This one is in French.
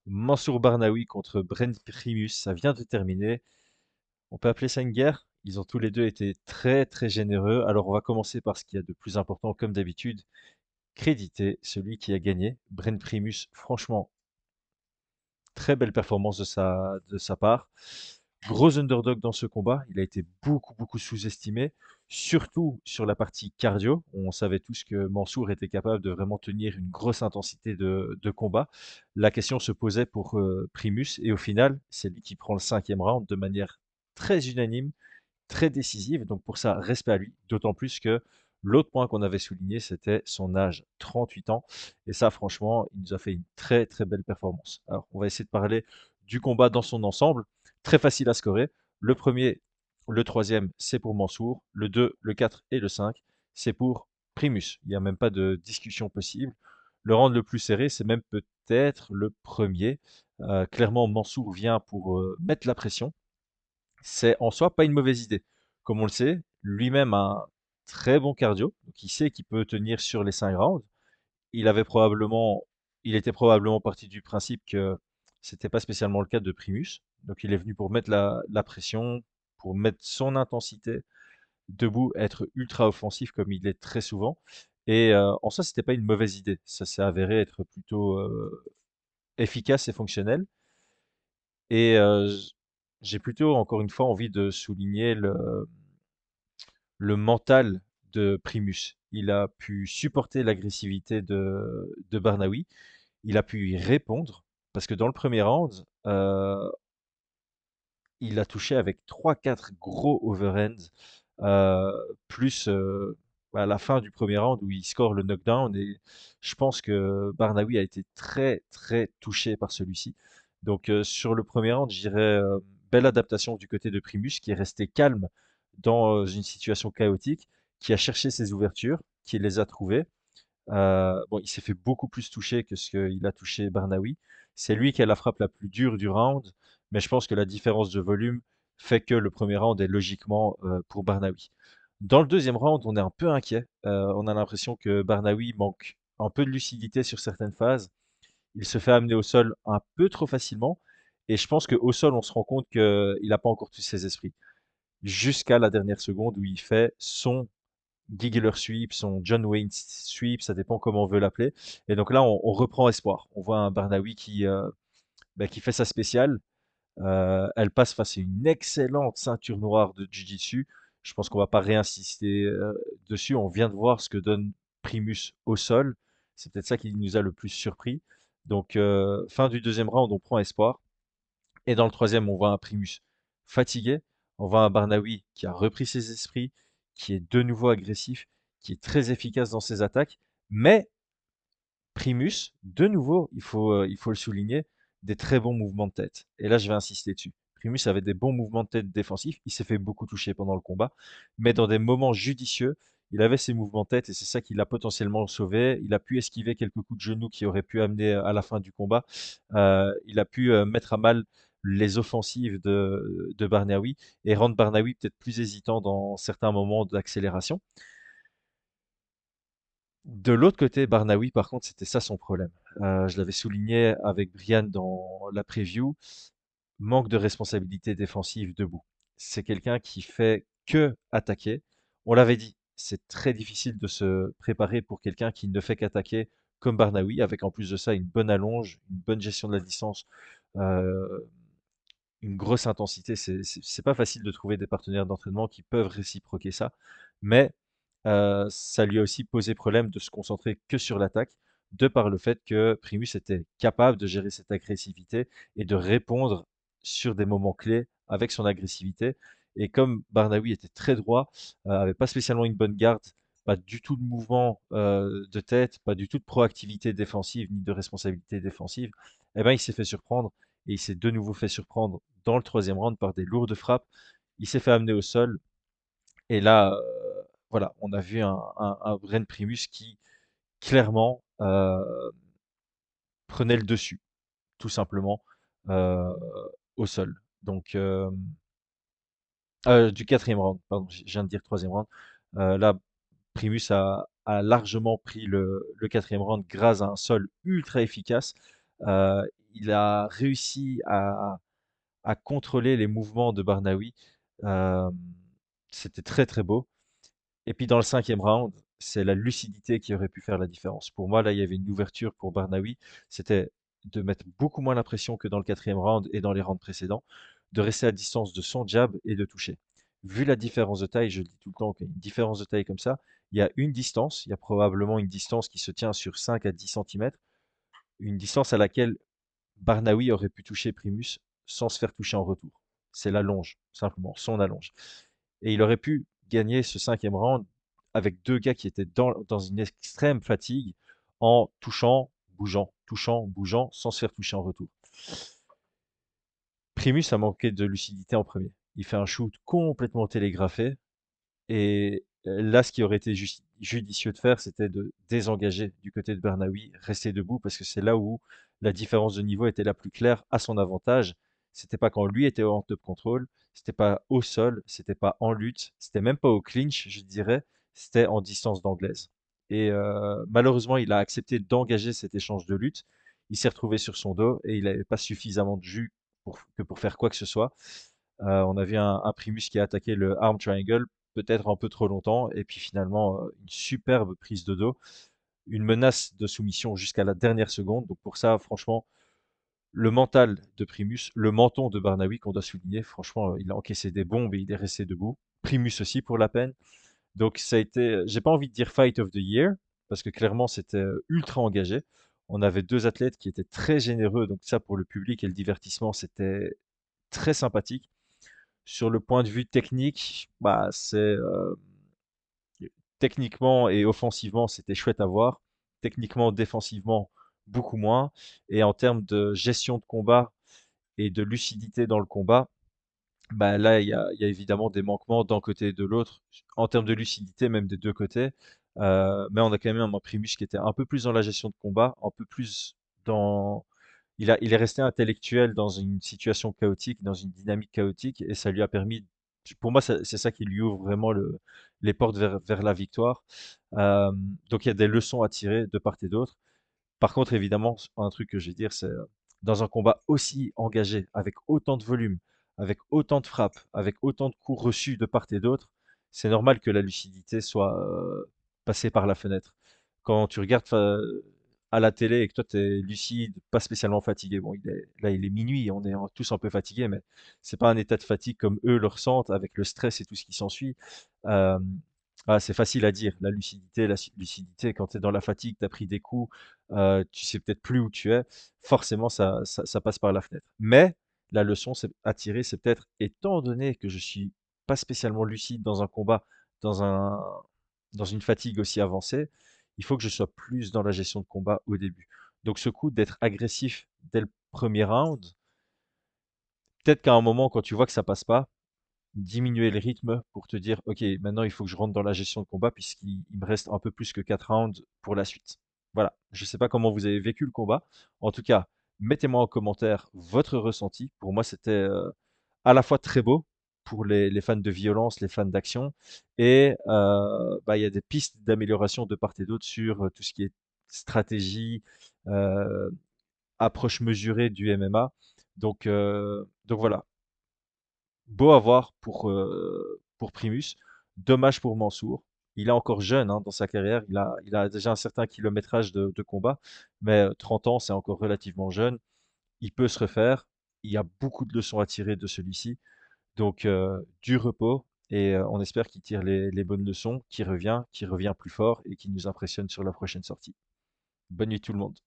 Mansour Barnaoui contre Brent Primus, ça vient de terminer. On peut appeler ça une guerre. Ils ont tous les deux été très très généreux. Alors on va commencer par ce qu'il y a de plus important, comme d'habitude. Créditer celui qui a gagné. Brent Primus, franchement, très belle performance de sa part. Gros underdog dans ce combat. Il a été beaucoup sous-estimé, surtout sur la partie cardio. On savait tous que Mansour était capable de vraiment tenir une grosse intensité de combat. La question se posait pour Primus, et au final, c'est lui qui prend le cinquième round de manière très unanime, très décisive. Donc pour ça, respect à lui. D'autant plus que l'autre point qu'on avait souligné, c'était son âge, 38 ans. Et ça, franchement, il nous a fait une très très belle performance. Alors, on va essayer de parler du combat dans son ensemble. Très facile à scorer. Le premier, le troisième, c'est pour Mansour. Le 2, le 4 et le 5, c'est pour Primus. Il n'y a même pas de discussion possible. Le round le plus serré, c'est même peut-être le premier. Clairement, Mansour vient pour mettre la pression. C'est en soi pas une mauvaise idée. Comme on le sait, lui-même a un très bon cardio, donc il sait qu'il peut tenir sur les 5 rounds. Il avait probablement, il était probablement parti du principe que c'était pas spécialement le cas de Primus. Donc il est venu pour mettre la pression, pour mettre son intensité debout, être ultra offensif comme il est très souvent. Et en soi, c'était pas une mauvaise idée. Ça s'est avéré être plutôt efficace et fonctionnel. Et j'ai plutôt, encore une fois, envie de souligner le mental de Primus. Il a pu supporter l'agressivité de Barnaoui. Il a pu y répondre parce que dans le premier round, il a touché avec trois quatre gros overhands, euh, plus à la fin du premier round où il score le knockdown. Et je pense que Barnaoui a été très très touché par celui-ci. Donc sur le premier round, je dirais belle adaptation du côté de Primus qui est resté calme dans une situation chaotique, qui a cherché ses ouvertures, qui les a trouvées. Bon, il s'est fait beaucoup plus toucher que ce qu'il a touché Barnaoui. C'est lui qui a la frappe la plus dure du round, mais je pense que la différence de volume fait que le premier round est logiquement pour Barnaoui. Dans le deuxième round, on est un peu inquiet. On a l'impression que Barnaoui manque un peu de lucidité sur certaines phases. Il se fait amener au sol un peu trop facilement, et je pense qu'au sol, on se rend compte qu'il n'a pas encore tous ses esprits. Jusqu'à la dernière seconde où il fait son Giggler sweep, son John Wayne sweep, ça dépend comment on veut l'appeler. Et donc là, on reprend espoir. On voit un Barnaoui qui fait sa spéciale. Elle passe face à une excellente ceinture noire de Jiu-Jitsu. Je pense qu'on va pas réinsister dessus. On vient de voir ce que donne Primus au sol. C'est peut-être ça qui nous a le plus surpris. Donc, fin du deuxième round, on prend espoir. Et dans le troisième, on voit un Primus fatigué. On voit un Barnaoui qui a repris ses esprits, qui est de nouveau agressif, qui est très efficace dans ses attaques. Mais Primus, de nouveau, il faut le souligner, des très bons mouvements de tête. Et là, je vais insister dessus. Primus avait des bons mouvements de tête défensifs. Il s'est fait beaucoup toucher pendant le combat. Mais dans des moments judicieux, il avait ses mouvements de tête et c'est ça qui l'a potentiellement sauvé. Il a pu esquiver quelques coups de genoux qui auraient pu amener à la fin du combat. Il a pu mettre à mal les offensives de Barnaoui et rendre Barnaoui peut-être plus hésitant dans certains moments d'accélération. De l'autre côté, Barnaoui, par contre, c'était ça son problème. Je l'avais souligné avec Brian dans la preview, manque de responsabilité défensive debout. C'est quelqu'un qui fait que attaquer. On l'avait dit, c'est très difficile de se préparer pour quelqu'un qui ne fait qu'attaquer comme Barnaoui, avec en plus de ça une bonne allonge, une bonne gestion de la distance, euh, une grosse intensité. C'est pas facile de trouver des partenaires d'entraînement qui peuvent réciproquer ça, mais ça lui a aussi posé problème de se concentrer que sur l'attaque, de par le fait que Primus était capable de gérer cette agressivité et de répondre sur des moments clés avec son agressivité. Et comme Barnaoui était très droit, avait pas spécialement une bonne garde, pas du tout de mouvement de tête, pas du tout de proactivité défensive ni de responsabilité défensive, eh ben il s'est fait surprendre et il s'est de nouveau fait surprendre dans le troisième round par des lourdes frappes. Il s'est fait amener au sol et là, voilà, on a vu un Bren Primus qui clairement prenait le dessus, tout simplement, euh, au sol. Donc, du quatrième round, pardon, je viens de dire troisième round. Là, Primus a largement pris le quatrième round grâce à un sol ultra efficace. Euh, il a réussi à contrôler les mouvements de Barnaoui. Euh, C'était très très beau. Et puis dans le cinquième round, c'est la lucidité qui aurait pu faire la différence. Pour moi, là, il y avait une ouverture pour Barnaoui. C'était de mettre beaucoup moins la pression que dans le quatrième round et dans les rounds précédents, de rester à distance de son jab et de toucher. Vu la différence de taille, je le dis tout le temps qu'il y a une différence de taille comme ça, il y a une distance, il y a probablement une distance qui se tient sur 5 à 10 centimètres, une distance à laquelle Barnaoui aurait pu toucher Primus sans se faire toucher en retour. C'est l'allonge, simplement, son allonge. Et il aurait pu gagner ce cinquième round avec deux gars qui étaient dans une extrême fatigue en touchant, bougeant, sans se faire toucher en retour. Primus a manqué de lucidité en premier. Il fait un shoot complètement télégraphé. Et là, ce qui aurait été judicieux de faire, c'était de désengager du côté de Bernaoui, rester debout, parce que c'est là où la différence de niveau était la plus claire à son avantage. C'était pas quand lui était en top control, c'était pas au sol, c'était pas en lutte, c'était même pas au clinch, je dirais, c'était en distance d'anglaise. Et malheureusement, il a accepté d'engager cet échange de lutte. Il s'est retrouvé sur son dos et il n'avait pas suffisamment de jus pour faire quoi que ce soit. On a vu un Primus qui a attaqué le arm triangle peut-être un peu trop longtemps, et puis finalement une superbe prise de dos, une menace de soumission jusqu'à la dernière seconde. Donc pour ça, franchement, le mental de Primus, le menton de Barnaoui qu'on doit souligner, franchement, il a encaissé des bombes et il est resté debout. Primus aussi pour la peine. Donc ça a été, j'ai pas envie de dire Fight of the Year, parce que clairement c'était ultra engagé. On avait deux athlètes qui étaient très généreux, donc ça pour le public et le divertissement, c'était très sympathique. Sur le point de vue technique, bah, techniquement et offensivement, c'était chouette à voir. Techniquement, défensivement, beaucoup moins. Et en termes de gestion de combat et de lucidité dans le combat, bah là, il y a évidemment des manquements d'un côté et de l'autre, en termes de lucidité, même des deux côtés. Mais on a quand même un Primus qui était un peu plus dans la gestion de combat, un peu plus dans il est resté intellectuel dans une situation chaotique, dans une dynamique chaotique, et ça lui a permis, pour moi, c'est ça qui lui ouvre vraiment les portes vers la victoire. Euh, donc il y a des leçons à tirer de part et d'autre. Par contre, évidemment, un truc que je vais dire, c'est dans un combat aussi engagé, avec autant de volume, avec autant de frappes, avec autant de coups reçus de part et d'autre, c'est normal que la lucidité soit passée par la fenêtre. Quand tu regardes à la télé et que toi tu es lucide, pas spécialement fatigué, bon, là il est minuit, on est tous un peu fatigués, mais c'est pas un état de fatigue comme eux le ressentent avec le stress et tout ce qui s'ensuit. Euh, c'est facile à dire, la lucidité, quand tu es dans la fatigue, tu as pris des coups, tu sais peut-être plus où tu es, forcément ça passe par la fenêtre. Mais la leçon à tirer, c'est peut-être, étant donné que je suis pas spécialement lucide dans un combat, dans un, dans une fatigue aussi avancée, il faut que je sois plus dans la gestion de combat au début. Donc ce coup d'être agressif dès le premier round, peut-être qu'à un moment, quand tu vois que ça passe pas, diminuer le rythme pour te dire, ok, maintenant il faut que je rentre dans la gestion de combat puisqu'il me reste un peu plus que 4 rounds pour la suite. Voilà, je ne sais pas comment vous avez vécu le combat. En tout cas, mettez-moi en commentaire votre ressenti. Pour moi, c'était à la fois très beau pour les fans de violence, les fans d'action, et bah, il y a des pistes d'amélioration de part et d'autre sur tout ce qui est stratégie, euh, approche mesurée du MMA. Donc voilà, beau à voir pour Primus. Dommage pour Mansour. Il est encore jeune hein, dans sa carrière. Il a déjà un certain kilométrage de combat, mais 30 ans, c'est encore relativement jeune. Il peut se refaire. Il y a beaucoup de leçons à tirer de celui-ci. Donc, du repos. Et on espère qu'il tire les bonnes leçons, qu'il revient plus fort et qu'il nous impressionne sur la prochaine sortie. Bonne nuit tout le monde.